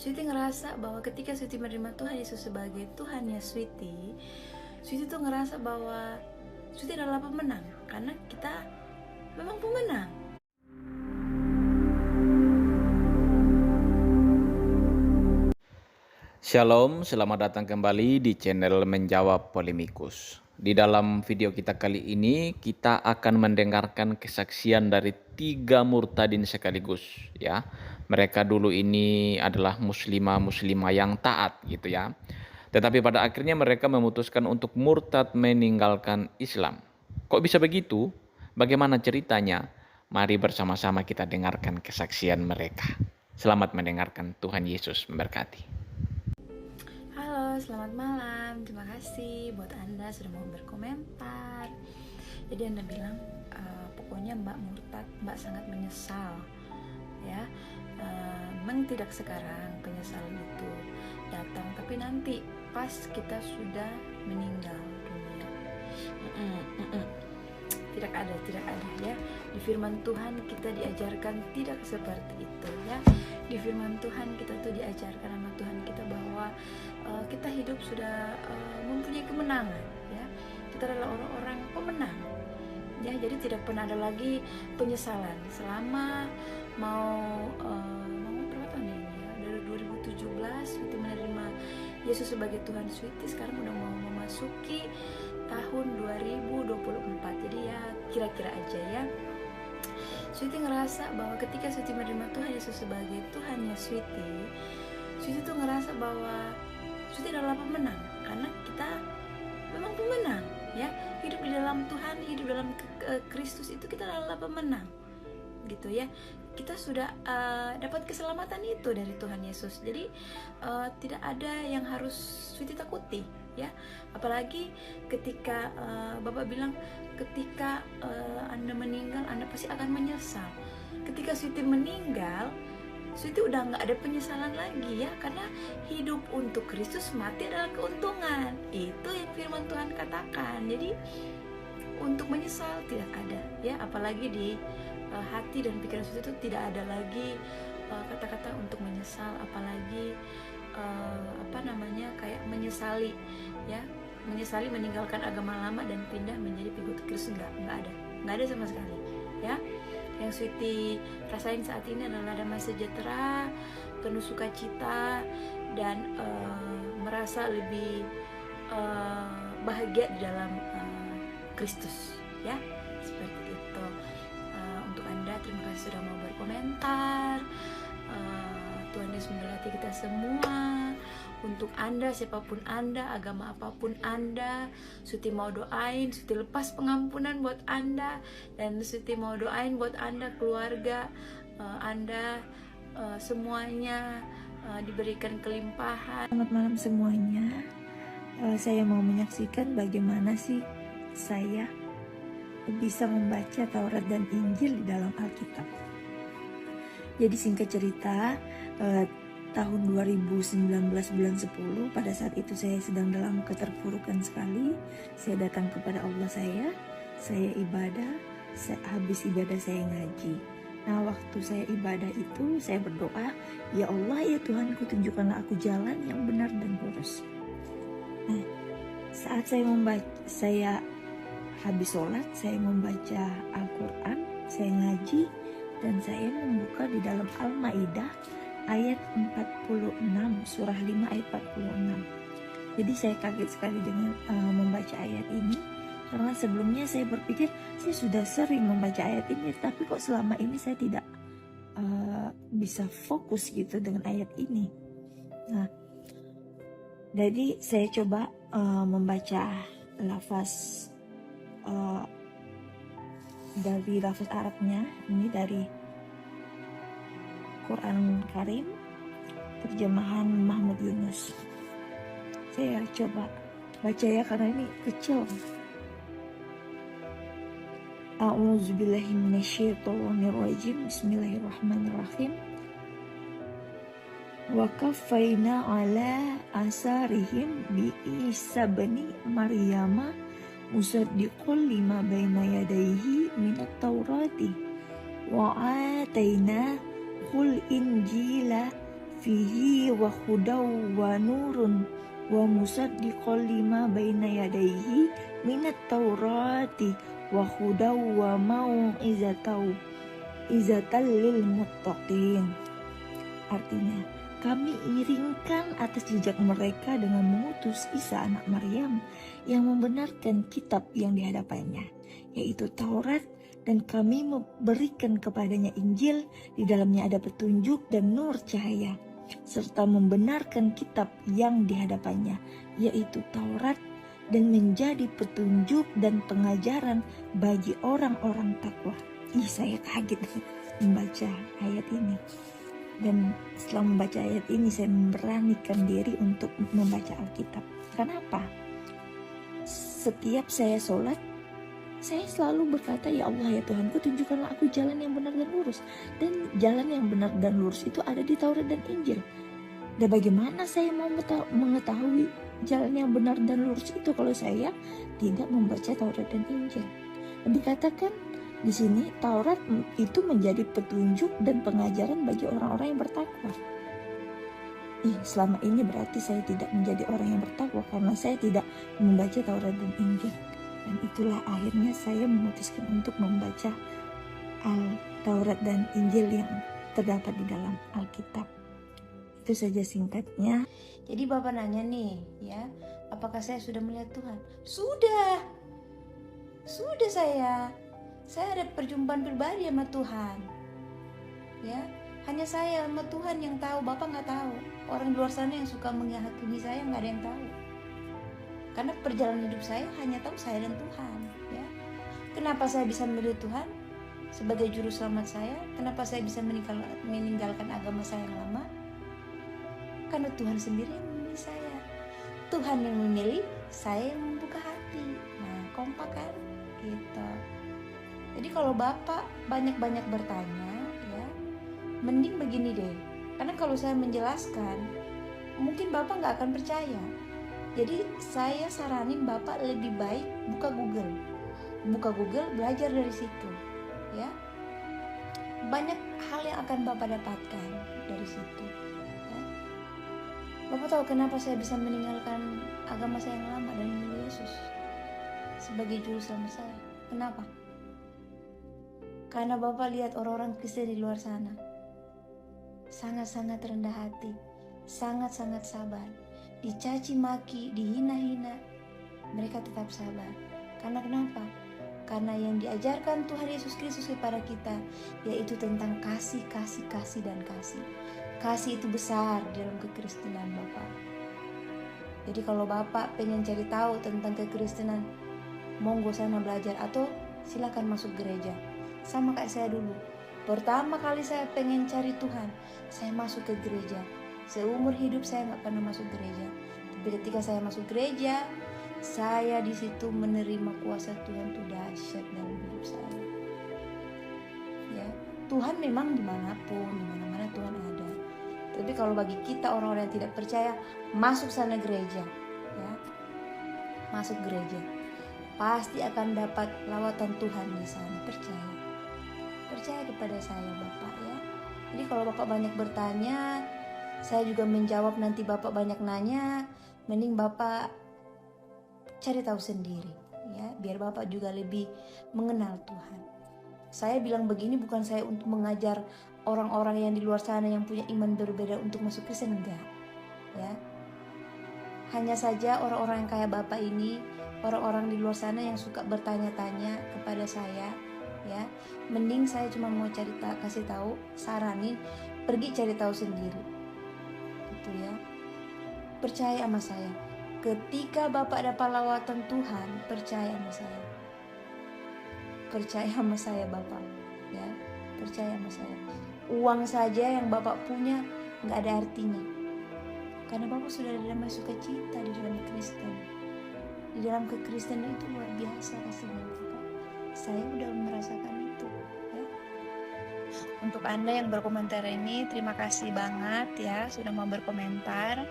Sweety ngerasa bahwa ketika Sweety menerima Tuhan Yesus sebagai Tuhannya Sweety tuh ngerasa bahwa Sweety adalah pemenang, karena kita memang pemenang. Shalom, selamat datang kembali di channel Menjawab Polemikus. Di dalam video kita kali ini kita akan mendengarkan kesaksian dari 3 murtadin sekaligus ya. Mereka dulu ini adalah muslimah yang taat gitu ya. Tetapi pada akhirnya mereka memutuskan untuk murtad meninggalkan Islam. Kok bisa begitu? Bagaimana ceritanya? Mari bersama-sama kita dengarkan kesaksian mereka. Selamat mendengarkan, Tuhan Yesus memberkati. Halo, selamat malam. Terima kasih buat Anda sudah mau berkomentar. Jadi Anda bilang, pokoknya Mbak murtad, Mbak sangat menyesal ya. Memang tidak sekarang penyesalan itu datang, tapi nanti pas kita sudah meninggal dunia. Tidak ada ya. Di firman Tuhan kita diajarkan tidak seperti itu ya. Di firman Tuhan kita tuh diajarkan sama Tuhan kita bahwa kita hidup sudah mempunyai kemenangan ya. Kita adalah orang-orang pemenang ya. Jadi tidak pernah ada lagi penyesalan selama mau berapa tahun ini ya, dari 2017 Sweety menerima Yesus sebagai Tuhan Sweety, sekarang udah mau memasuki tahun 2024. Jadi ya kira-kira aja ya. Sweety ngerasa bahwa ketika Sweety menerima Tuhan Yesus sebagai Tuhannya Sweety tuh ngerasa bahwa Sweety adalah pemenang, karena kita memang pemenang ya. Hidup di dalam Tuhan, hidup dalam Kristus itu kita adalah pemenang gitu ya. Kita sudah dapat keselamatan itu dari Tuhan Yesus. Jadi tidak ada yang harus Sweety takuti ya. Apalagi ketika Bapak bilang ketika Anda meninggal Anda pasti akan menyesal. Ketika Sweety meninggal, Sweety udah nggak ada penyesalan lagi ya, karena hidup untuk Kristus, mati adalah keuntungan. Itu yang firman Tuhan katakan. Jadi untuk menyesal tidak ada ya, apalagi di hati dan pikiran Sweety itu tidak ada lagi kata-kata untuk menyesal, apalagi kayak menyesali ya, menyesali meninggalkan agama lama dan pindah menjadi pengikut Kristus. Nggak ada sama sekali ya. Yang Sweety rasain saat ini adalah damai sejahtera, penuh sukacita, dan merasa lebih bahagia di dalam Kristus ya, seperti itu. Untuk Anda, terima kasih sudah mau berkomentar. Tuhan Yesus memberkati kita semua. Untuk Anda, siapapun Anda, agama apapun Anda, Sweety mau doain, Sweety lepas pengampunan buat Anda, dan Sweety mau doain buat Anda, keluarga Anda, semuanya diberikan kelimpahan. Selamat malam semuanya. Saya mau menyaksikan bagaimana sih saya bisa membaca Taurat dan Injil di dalam Alkitab. Jadi singkat cerita, tahun 2019 bulan 10, pada saat itu saya sedang dalam keterpurukan sekali. Saya datang kepada Allah saya ibadah, habis ibadah saya ngaji. Nah, waktu saya ibadah itu saya berdoa, ya Allah ya Tuhanku, tunjukkanlah aku jalan yang benar dan lurus. Nah, saat saya habis sholat, saya membaca Al-Quran, saya ngaji, dan saya membuka di dalam Al-Maidah ayat 46, surah 5 ayat 46. Jadi saya kaget sekali dengan membaca ayat ini, karena sebelumnya saya berpikir saya sudah sering membaca ayat ini, tapi kok selama ini saya tidak bisa fokus gitu dengan ayat ini. Nah, jadi saya coba membaca lafaz dari lafaz Arabnya, ini dari Quran Karim, terjemahan Mahmud Yunus. Saya coba baca ya, karena ini kecil. A'udzubillahi minasyaitonirrajim. Bismillahirrahmanirrahim. Wa kafaina ala asarihim bi Isa bani Maryama musaddiqul lima baina yadayhi minat taurati wa ataina kul injila fihi wa hudaw wa nurun wa musaddiqan lima baina yadayhi minat taurati wa hudaw wa mau'izatan lil muttaqin. Artinya, kami iringkan atas jejak mereka dengan mengutus Isa anak Maryam yang membenarkan kitab yang di hadapannya, yaitu Taurat, dan kami memberikan kepadanya Injil, di dalamnya ada petunjuk dan nur cahaya, serta membenarkan kitab yang di hadapannya, yaitu Taurat, dan menjadi petunjuk dan pengajaran bagi orang-orang takwa. Saya kaget membaca ayat ini. Dan setelah membaca ayat ini, saya memberanikan diri untuk membaca Alkitab. Kenapa? Setiap saya sholat, saya selalu berkata, ya Allah ya Tuhanku, tunjukkanlah aku jalan yang benar dan lurus. Dan jalan yang benar dan lurus itu ada di Taurat dan Injil. Dan bagaimana saya mau mengetahui jalan yang benar dan lurus itu kalau saya tidak membaca Taurat dan Injil? Dan dikatakan di sini Taurat itu menjadi petunjuk dan pengajaran bagi orang-orang yang bertakwa. Selama ini berarti saya tidak menjadi orang yang bertakwa karena saya tidak membaca Taurat dan Injil. Dan itulah akhirnya saya memutuskan untuk membaca Taurat dan Injil yang terdapat di dalam Alkitab. Itu saja singkatnya. Jadi Bapak nanya nih, ya, apakah saya sudah melihat Tuhan? Sudah saya ada perjumpaan pribadi sama Tuhan, ya. Hanya saya sama Tuhan yang tahu, Bapak nggak tahu. Orang di luar sana yang suka menghakimi saya nggak ada yang tahu. Karena perjalanan hidup saya hanya tahu saya dan Tuhan, ya. Kenapa saya bisa memilih Tuhan sebagai juru selamat saya? Kenapa saya bisa meninggalkan agama saya yang lama? Karena Tuhan sendiri yang memilih saya. Tuhan yang memilih, saya yang membuka hati. Nah, kompak kan? Gitu. Jadi kalau Bapak banyak-banyak bertanya, ya, mending begini deh. Karena kalau saya menjelaskan, mungkin Bapak nggak akan percaya. Jadi saya saranin Bapak lebih baik buka Google, belajar dari situ, ya. Banyak hal yang akan Bapak dapatkan dari situ. Ya. Bapak tahu kenapa saya bisa meninggalkan agama saya yang lama dan memilih Yesus sebagai juru selamat saya? Kenapa? Karena Bapak lihat orang-orang Kristen di luar sana sangat-sangat rendah hati, sangat-sangat sabar, dicaci maki, dihina-hina, mereka tetap sabar. Karena kenapa? Karena yang diajarkan Tuhan Yesus Kristus kepada kita yaitu tentang kasih, dan kasih. Kasih itu besar dalam kekristenan Bapak. Jadi kalau Bapak pengen cari tahu tentang kekristenan, monggo sana belajar atau silakan masuk gereja. Sama kayak saya dulu. Pertama kali saya pengen cari Tuhan, saya masuk ke gereja. Seumur hidup saya nggak pernah masuk gereja. Tapi ketika saya masuk gereja, saya di situ menerima kuasa Tuhan itu dahsyat dalam hidup saya. Ya, Tuhan memang dimanapun, dimana-mana Tuhan ada. Tapi kalau bagi kita orang-orang yang tidak percaya, masuk sana gereja, ya, masuk gereja, pasti akan dapat lawatan Tuhan di sana. Percaya kepada saya Bapak, ya. Jadi kalau Bapak banyak bertanya, saya juga menjawab. Nanti Bapak banyak nanya, mending Bapak cari tahu sendiri, ya, biar Bapak juga lebih mengenal Tuhan. Saya bilang begini bukan saya untuk mengajar orang-orang yang di luar sana yang punya iman berbeda untuk masuk Kristen, enggak, ya. Hanya saja orang-orang yang kayak Bapak ini, orang-orang di luar sana yang suka bertanya-tanya kepada saya, ya, mending saya cuma mau kasih tahu, saranin, pergi cari tahu sendiri, gitu ya. Percaya sama saya, ketika Bapak dapat lawatan Tuhan, percaya sama saya Bapak, ya, percaya sama saya. Uang saja yang Bapak punya nggak ada artinya, karena Bapak sudah ada damai sukacita di dalam Kristen. Di dalam kekristenan itu luar biasa kasihnya Bapak. Saya udah merasakan itu, ya. Untuk Anda yang berkomentar ini, terima kasih banget ya sudah mau berkomentar.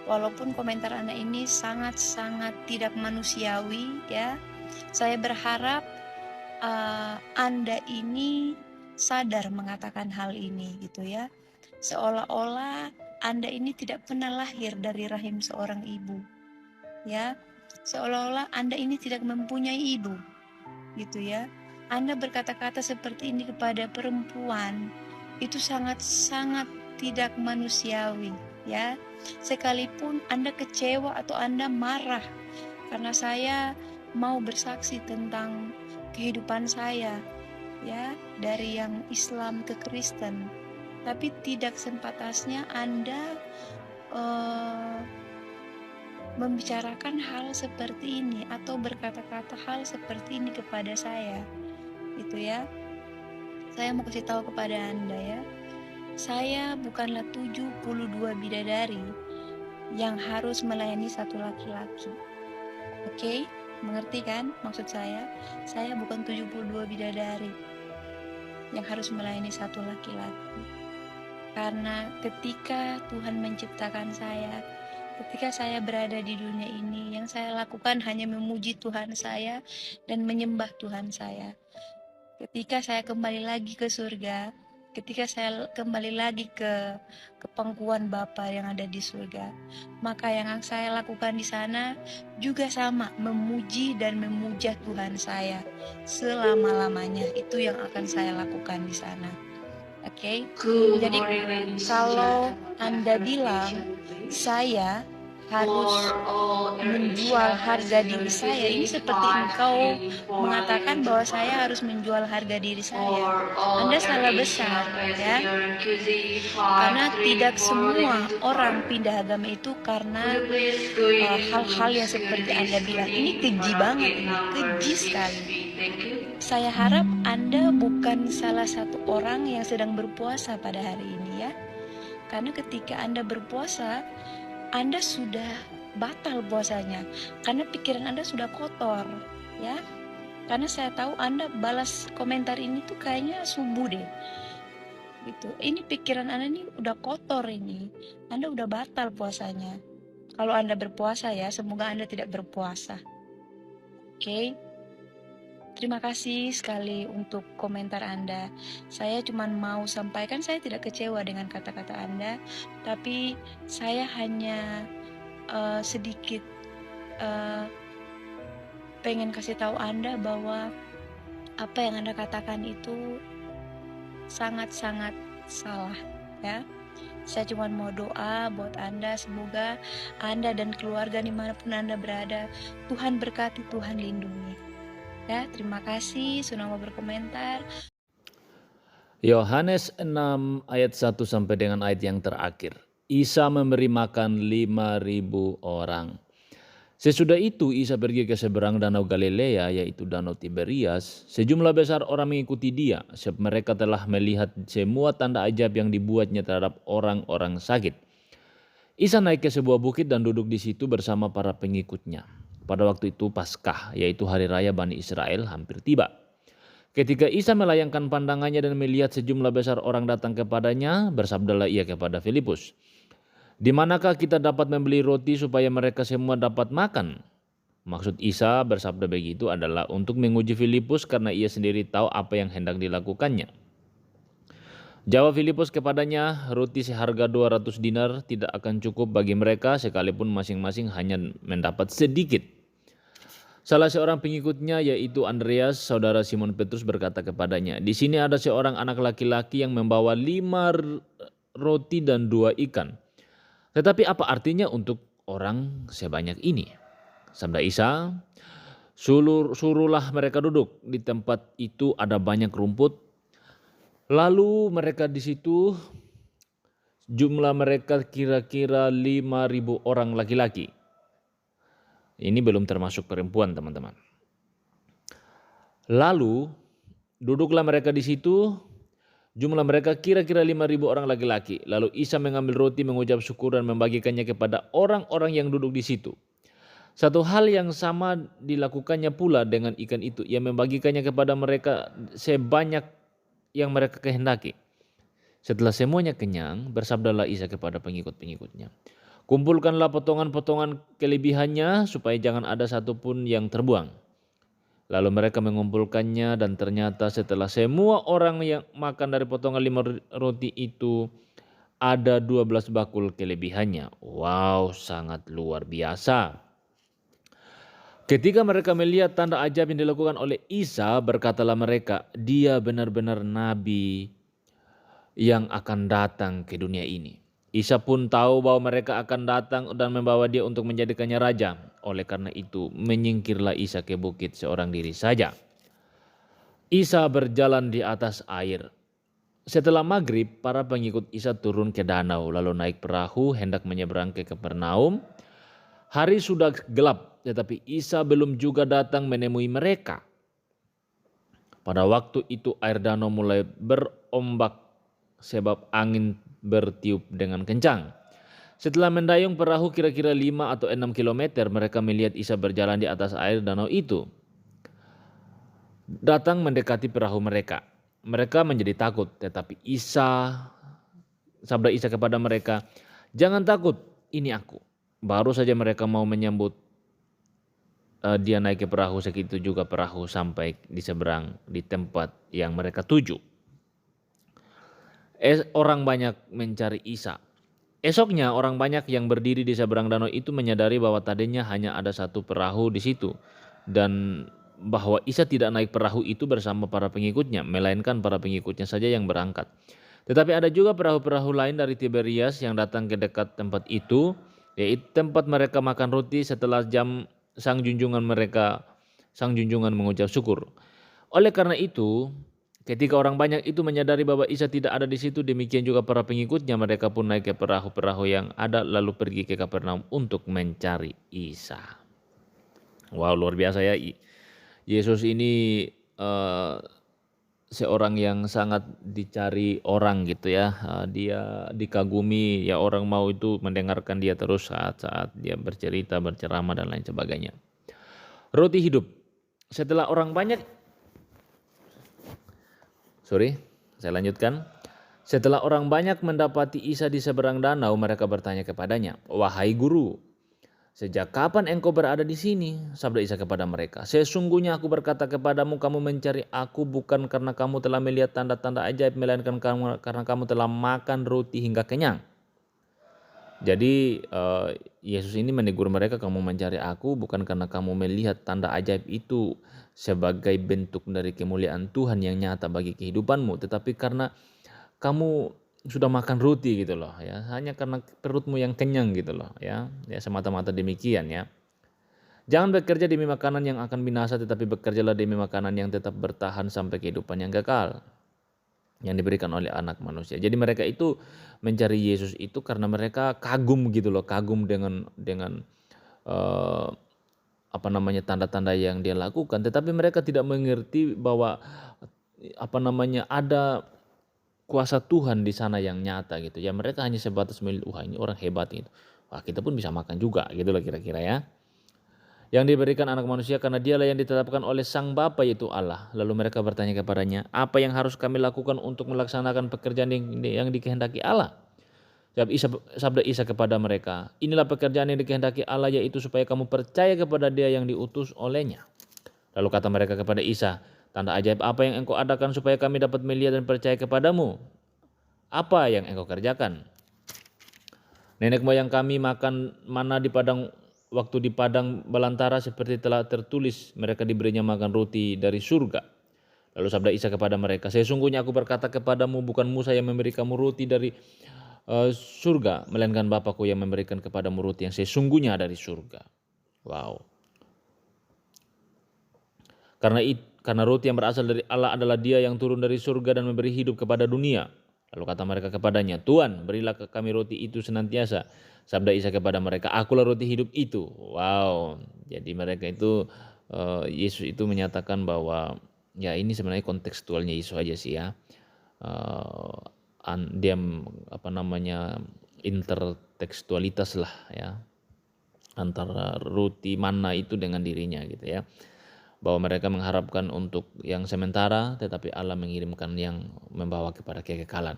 Walaupun komentar Anda ini sangat-sangat tidak manusiawi, ya. Saya berharap Anda ini sadar mengatakan hal ini, gitu ya. seolah-olah Anda ini tidak pernah lahir dari rahim seorang ibu, ya. Seolah-olah Anda ini tidak mempunyai ibu, gitu ya. Anda berkata-kata seperti ini kepada perempuan, itu sangat-sangat tidak manusiawi, ya. Sekalipun Anda kecewa atau Anda marah karena saya mau bersaksi tentang kehidupan saya, ya, dari yang Islam ke Kristen, tapi tidak sepantasnya Anda membicarakan hal seperti ini atau berkata-kata hal seperti ini kepada saya, gitu ya. Saya mau kasih tahu kepada Anda, ya, saya bukanlah 72 bidadari yang harus melayani satu laki-laki. Oke, mengerti kan maksud saya? Saya bukan 72 bidadari yang harus melayani satu laki-laki. Karena ketika Tuhan menciptakan saya, ketika saya berada di dunia ini, yang saya lakukan hanya memuji Tuhan saya dan menyembah Tuhan saya. Ketika saya kembali lagi ke surga, ketika saya kembali lagi ke pangkuan Bapa yang ada di surga, maka yang saya lakukan di sana juga sama, memuji dan memuja Tuhan saya selama-lamanya. Itu yang akan saya lakukan di sana. Oke, jadi kalau Anda bilang saya harus menjual harga diri saya, ini seperti engkau mengatakan bahwa saya harus menjual harga diri saya. Anda salah besar, ya. Karena tidak semua orang pindah agama itu karena hal-hal yang seperti Anda bilang. Ini keji banget, ini keji sekali. Saya harap Anda bukan salah satu orang yang sedang berpuasa pada hari ini, ya. Karena ketika Anda berpuasa, Anda sudah batal puasanya. Karena pikiran Anda sudah kotor, ya. Karena saya tahu Anda balas komentar ini tuh kayaknya subuh deh. Gitu. Ini pikiran Anda ini udah kotor ini. Anda udah batal puasanya. Kalau Anda berpuasa, ya, semoga Anda tidak berpuasa. Oke. Terima kasih sekali untuk komentar Anda. Saya cuma mau sampaikan saya tidak kecewa dengan kata-kata Anda, tapi saya hanya sedikit pengen kasih tahu Anda bahwa apa yang Anda katakan itu sangat-sangat salah, ya. Saya cuma mau doa buat Anda, semoga Anda dan keluarga dimanapun Anda berada, Tuhan berkati, Tuhan lindungi. Ya, terima kasih sudah mau berkomentar. Yohanes 6 ayat 1 sampai dengan ayat yang terakhir. Isa memberi makan 5.000 orang. Sesudah itu Isa pergi ke seberang danau Galilea, yaitu danau Tiberias. Sejumlah besar orang mengikuti dia, sebab mereka telah melihat semua tanda ajaib yang dibuatnya terhadap orang-orang sakit. Isa naik ke sebuah bukit dan duduk di situ bersama para pengikutnya. Pada waktu itu Paskah, yaitu hari raya Bani Israel, hampir tiba. Ketika Isa melayangkan pandangannya dan melihat sejumlah besar orang datang kepadanya, bersabdalah ia kepada Filipus, "Di manakah kita dapat membeli roti supaya mereka semua dapat makan?" Maksud Isa bersabda begitu adalah untuk menguji Filipus karena ia sendiri tahu apa yang hendak dilakukannya. Jawab Filipus kepadanya, "Roti seharga 200 dinar tidak akan cukup bagi mereka sekalipun masing-masing hanya mendapat sedikit." Salah seorang pengikutnya yaitu Andreas, saudara Simon Petrus berkata kepadanya, "Di sini ada seorang anak laki-laki yang membawa 5 roti dan 2 ikan. Tetapi apa artinya untuk orang sebanyak ini?" Sabda Isa, "Suruhlah mereka duduk. Di tempat itu ada banyak rumput." Lalu mereka di situ, jumlah mereka kira-kira 5.000 orang laki-laki. Ini belum termasuk perempuan, teman-teman. Lalu duduklah mereka di situ, jumlah mereka kira-kira 5.000 orang laki-laki. Lalu Isa mengambil roti, mengucap syukur dan membagikannya kepada orang-orang yang duduk di situ. Satu hal yang sama dilakukannya pula dengan ikan itu. Ia membagikannya kepada mereka sebanyak yang mereka kehendaki. Setelah semuanya kenyang, bersabdalah Isa kepada pengikut-pengikutnya, "Kumpulkanlah potongan-potongan kelebihannya supaya jangan ada satupun yang terbuang." Lalu mereka mengumpulkannya dan ternyata setelah semua orang yang makan dari potongan 5 roti itu, ada 12 bakul kelebihannya. Wow, sangat luar biasa. Ketika mereka melihat tanda ajaib yang dilakukan oleh Isa, berkatalah mereka, dia benar-benar nabi yang akan datang ke dunia ini. Isa pun tahu bahwa mereka akan datang dan membawa dia untuk menjadikannya raja. Oleh karena itu, menyingkirlah Isa ke bukit seorang diri saja. Isa berjalan di atas air. Setelah maghrib, para pengikut Isa turun ke danau, lalu naik perahu hendak menyeberang ke Kapernaum. Hari sudah gelap, tetapi Isa belum juga datang menemui mereka. Pada waktu itu air danau mulai berombak sebab angin bertiup dengan kencang. Setelah mendayung perahu kira-kira 5 atau 6 kilometer, mereka melihat Isa berjalan di atas air danau itu. Datang mendekati perahu mereka. Mereka menjadi takut, tetapi sabda Isa kepada mereka, "Jangan takut, ini aku." Baru saja mereka mau menyambut dia naik ke perahu, segitu juga perahu sampai di seberang di tempat yang mereka tuju. Orang banyak mencari Isa. Esoknya orang banyak yang berdiri di seberang danau itu menyadari bahwa tadinya hanya ada satu perahu di situ dan bahwa Isa tidak naik perahu itu bersama para pengikutnya, melainkan para pengikutnya saja yang berangkat. Tetapi ada juga perahu-perahu lain dari Tiberias yang datang ke dekat tempat itu, yaitu tempat mereka makan roti setelah jam sang junjungan mengucap syukur. Oleh karena itu, ketika orang banyak itu menyadari bahwa Isa tidak ada di situ, demikian juga para pengikutnya, mereka pun naik ke perahu-perahu yang ada lalu pergi ke Kapernaum untuk mencari Isa. Wow, luar biasa ya. Yesus ini seorang yang sangat dicari orang gitu ya. Dia dikagumi, ya orang mau itu mendengarkan dia terus saat-saat dia bercerita, berceramah dan lain sebagainya. Roti hidup. Setelah orang banyak saya lanjutkan. Setelah orang banyak mendapati Isa di seberang danau, mereka bertanya kepadanya, "Wahai guru, sejak kapan engkau berada di sini?" Sabda Isa kepada mereka, "Sesungguhnya aku berkata kepadamu, kamu mencari aku bukan karena kamu telah melihat tanda-tanda ajaib, melainkan karena kamu telah makan roti hingga kenyang." Jadi Yesus ini menegur mereka, kamu mencari aku bukan karena kamu melihat tanda ajaib itu sebagai bentuk dari kemuliaan Tuhan yang nyata bagi kehidupanmu, tetapi karena kamu sudah makan roti gitu loh ya, hanya karena perutmu yang kenyang gitu loh ya semata-mata demikian ya. Jangan bekerja demi makanan yang akan binasa, tetapi bekerjalah demi makanan yang tetap bertahan sampai kehidupan yang kekal yang diberikan oleh Anak Manusia. Jadi mereka itu mencari Yesus itu karena mereka kagum gitu loh, kagum dengan tanda-tanda yang dia lakukan, tetapi mereka tidak mengerti bahwa ada kuasa Tuhan di sana yang nyata gitu. Ya mereka hanya sebatas melihat, wah ini orang hebat gitu. Wah kita pun bisa makan juga gitu loh kira-kira ya. Yang diberikan Anak Manusia karena dialah yang ditetapkan oleh Sang Bapa yaitu Allah. Lalu mereka bertanya kepadanya, apa yang harus kami lakukan untuk melaksanakan pekerjaan yang dikehendaki Allah? Sabda Isa kepada mereka, inilah pekerjaan yang dikehendaki Allah, yaitu supaya kamu percaya kepada Dia yang diutus olehnya. Lalu kata mereka kepada Isa, tanda ajaib apa yang engkau adakan supaya kami dapat melihat dan percaya kepadamu? Apa yang engkau kerjakan? Nenek moyang kami makan mana waktu di padang belantara, seperti telah tertulis, mereka diberinya makan roti dari surga. Lalu sabda Isa kepada mereka, sesungguhnya aku berkata kepadamu, bukan Musa yang memberi kamu roti dari surga, melainkan Bapakku yang memberikan kepadamu roti yang sesungguhnya dari surga. Wow. Karena roti yang berasal dari Allah adalah Dia yang turun dari surga dan memberi hidup kepada dunia. Lalu kata mereka kepadanya, Tuhan, berilah ke kami roti itu senantiasa. Sabda Isa kepada mereka, akulah roti hidup itu. Wow. Jadi mereka itu, Yesus itu menyatakan bahwa ya ini sebenarnya kontekstualnya Yesus aja sih ya. Dia intertekstualitas lah ya antara roti mana itu dengan dirinya gitu ya, bahwa mereka mengharapkan untuk yang sementara, tetapi Allah mengirimkan yang membawa kepada kekekalan.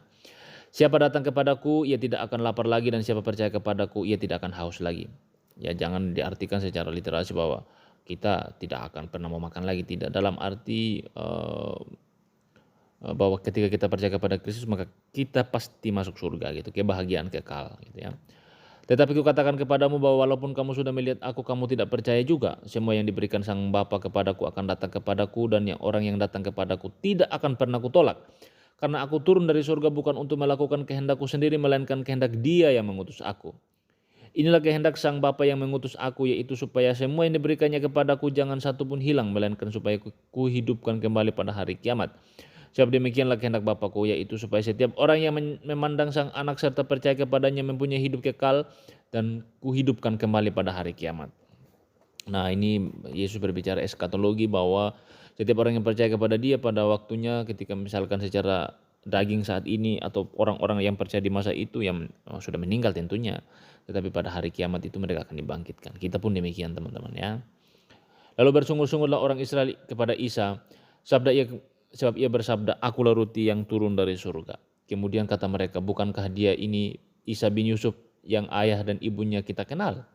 Siapa datang kepadaku, ia tidak akan lapar lagi, dan siapa percaya kepadaku, ia tidak akan haus lagi. Ya jangan diartikan secara literasi bahwa kita tidak akan pernah mau makan lagi, tidak, dalam arti bahwa ketika kita percaya kepada Kristus maka kita pasti masuk surga gitu, kebahagiaan kekal gitu ya. Tetapi kukatakan kepadamu bahwa walaupun kamu sudah melihat aku, kamu tidak percaya juga. Semua yang diberikan Sang Bapa kepadaku akan datang kepadaku, dan orang yang datang kepadaku tidak akan pernah kutolak. Karena aku turun dari surga bukan untuk melakukan kehendakku sendiri, melainkan kehendak Dia yang mengutus aku. Inilah kehendak Sang Bapa yang mengutus aku, yaitu supaya semua yang diberikannya kepadaku jangan satu pun hilang, melainkan supaya kuhidupkan kembali pada hari kiamat. Sebab demikianlah kehendak Bapakku, yaitu supaya setiap orang yang memandang Sang Anak serta percaya kepadanya mempunyai hidup kekal, dan kuhidupkan kembali pada hari kiamat. Nah, ini Yesus berbicara eskatologi, bahwa setiap orang yang percaya kepada Dia pada waktunya, ketika misalkan secara daging saat ini atau orang-orang yang percaya di masa itu yang sudah meninggal tentunya, tetapi pada hari kiamat itu mereka akan dibangkitkan. Kita pun demikian teman-teman ya. Lalu bersungguh-sungguhlah orang Israel kepada Isa, sebab ia bersabda, akulah roti yang turun dari surga. Kemudian kata mereka, bukankah dia ini Isa bin Yusuf yang ayah dan ibunya kita kenal?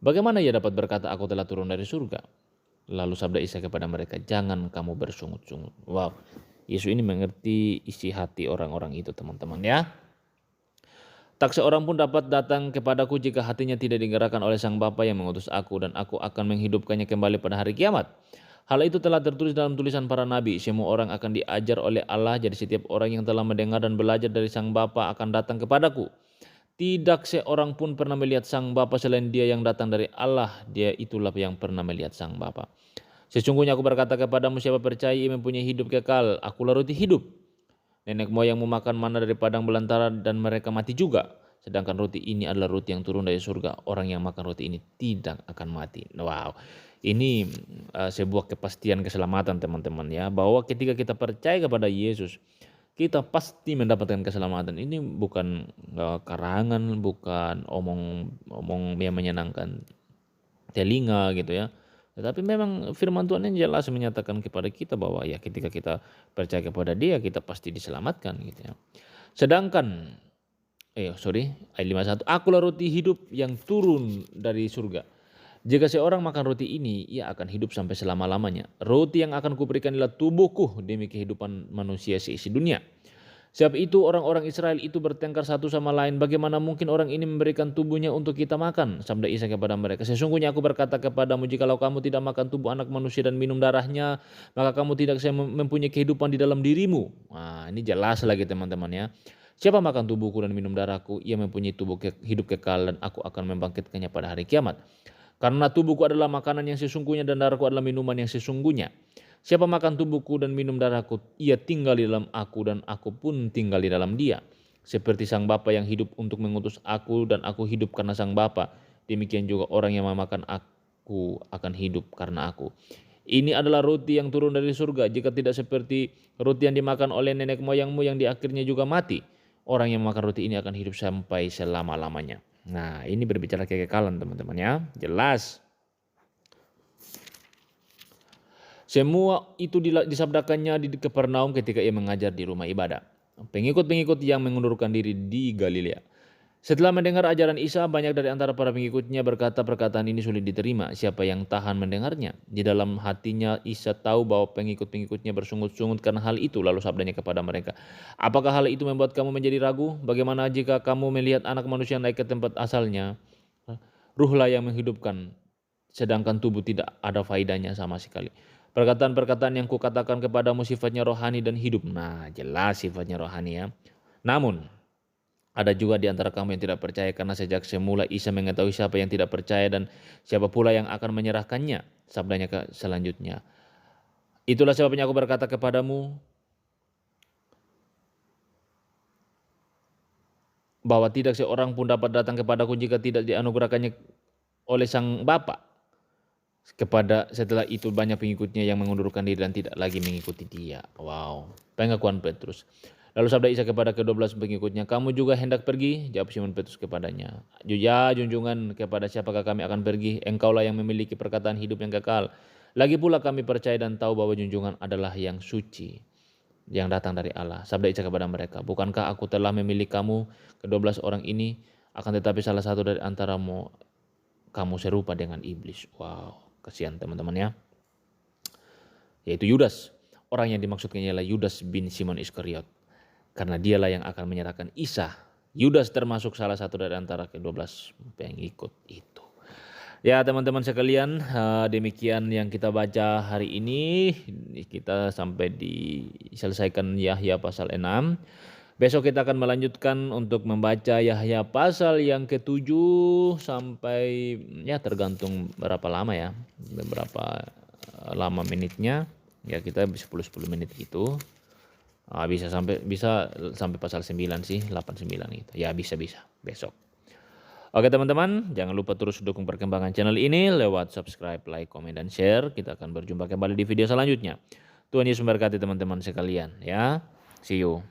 Bagaimana ia dapat berkata aku telah turun dari surga? Lalu sabda Isa kepada mereka, jangan kamu bersungut-sungut. Wow, Yesus ini mengerti isi hati orang-orang itu teman-teman ya. Tak seorang pun dapat datang kepadaku jika hatinya tidak digerakkan oleh Sang Bapa yang mengutus aku, dan aku akan menghidupkannya kembali pada hari kiamat. Hal itu telah tertulis dalam tulisan para nabi. Semua orang akan diajar oleh Allah, jadi setiap orang yang telah mendengar dan belajar dari Sang Bapa akan datang kepadaku. Tidak seorang pun pernah melihat Sang Bapa selain Dia yang datang dari Allah. Dia itulah yang pernah melihat Sang Bapa. Sesungguhnya aku berkata kepadamu, siapa percaya ia mempunyai hidup kekal. Akulah roti hidup. Nenek moyangmu makan mana dari padang belantara dan mereka mati juga. Sedangkan roti ini adalah roti yang turun dari surga. Orang yang makan roti ini tidak akan mati. Wow, ini sebuah kepastian keselamatan teman-teman ya. Bahwa ketika kita percaya kepada Yesus, kita pasti mendapatkan keselamatan. Ini bukan karangan, bukan omong yang menyenangkan telinga gitu ya. Tetapi memang firman Tuhan yang jelas menyatakan kepada kita bahwa ya ketika kita percaya kepada Dia, kita pasti diselamatkan gitu ya. Sedangkan ayat 51, akulah roti hidup yang turun dari surga. Jika seorang makan roti ini, ia akan hidup sampai selama-lamanya. Roti yang akan kuberikan adalah tubuhku demi kehidupan manusia seisi dunia. Sebab itu orang-orang Israel itu bertengkar satu sama lain, bagaimana mungkin orang ini memberikan tubuhnya untuk kita makan? Sabda Isa kepada mereka, sesungguhnya aku berkata kepadamu, jikalau kamu tidak makan tubuh anak manusia dan minum darahnya, maka kamu tidak bisa mempunyai kehidupan di dalam dirimu. Nah, ini jelas lagi teman-teman ya. Siapa makan tubuhku dan minum darahku, ia mempunyai tubuh hidup kekal, dan aku akan membangkitkannya pada hari kiamat. Karena tubuhku adalah makanan yang sesungguhnya dan darahku adalah minuman yang sesungguhnya. Siapa makan tubuhku dan minum darahku, ia tinggal di dalam aku dan aku pun tinggal di dalam dia. Seperti Sang Bapa yang hidup untuk mengutus aku dan aku hidup karena Sang Bapa, demikian juga orang yang memakan aku akan hidup karena aku. Ini adalah roti yang turun dari surga. Jika tidak seperti roti yang dimakan oleh nenek moyangmu yang di akhirnya juga mati, orang yang makan roti ini akan hidup sampai selama-lamanya. Nah, ini berbicara kekekalan teman-teman ya, jelas. Semua itu disabdakannya di Kapernaum ketika ia mengajar di rumah ibadah. Pengikut-pengikut yang mengundurkan diri di Galilea. Setelah mendengar ajaran Isa, banyak dari antara para pengikutnya berkata, perkataan ini sulit diterima. Siapa yang tahan mendengarnya? Di dalam hatinya Isa tahu bahwa pengikut-pengikutnya bersungut-sungut karena hal itu. Lalu sabdanya kepada mereka, apakah hal itu membuat kamu menjadi ragu? Bagaimana jika kamu melihat anak manusia naik ke tempat asalnya? Ruhlah yang menghidupkan, sedangkan tubuh tidak ada faedahnya sama sekali. Perkataan-perkataan yang kukatakan kepadamu sifatnya rohani dan hidup. Nah, jelas sifatnya rohani ya. Namun ada juga di antara kamu yang tidak percaya, karena sejak semula Isa mengetahui siapa yang tidak percaya dan siapa pula yang akan menyerahkannya. Sabdanya selanjutnya, itulah sebabnya aku berkata kepadamu bahwa tidak seorang pun dapat datang kepadaku jika tidak dianugerahkannya oleh Sang Bapa. Setelah itu banyak pengikutnya yang mengundurkan diri dan tidak lagi mengikuti dia. Wow, pengakuan Petrus. Lalu sabda Isa kepada ke-12 pengikutnya, kamu juga hendak pergi? Jawab Simon Petrus kepadanya, ya junjungan, kepada siapakah kami akan pergi? Engkaulah yang memiliki perkataan hidup yang kekal. Lagi pula kami percaya dan tahu bahwa junjungan adalah yang suci, yang datang dari Allah. Sabda Isa kepada mereka, bukankah aku telah memilih kamu, ke-12 orang ini, akan tetapi salah satu dari antaramu kamu serupa dengan iblis. Wow, kasihan teman-teman ya. Yaitu Yudas. Orang yang dimaksudkan ialah Yudas bin Simon Iskariot. Karena dialah yang akan menyerahkan Isa. Yudas termasuk salah satu dari antara ke-12 pengikut itu. Ya teman-teman sekalian, demikian yang kita baca hari ini. Kita sampai diselesaikan Yahya pasal 6. Besok kita akan melanjutkan untuk membaca Yahya pasal yang ke-7 sampai ya tergantung berapa lama ya, berapa lama menitnya. Ya kita 10 menit gitu. Bisa sampai pasal 9 sih, 8-9 gitu. Ya bisa besok. Oke teman-teman, jangan lupa terus dukung perkembangan channel ini lewat subscribe, like, komen, dan share. Kita akan berjumpa kembali di video selanjutnya. Tuhan Yesus memberkati teman-teman sekalian ya. See you.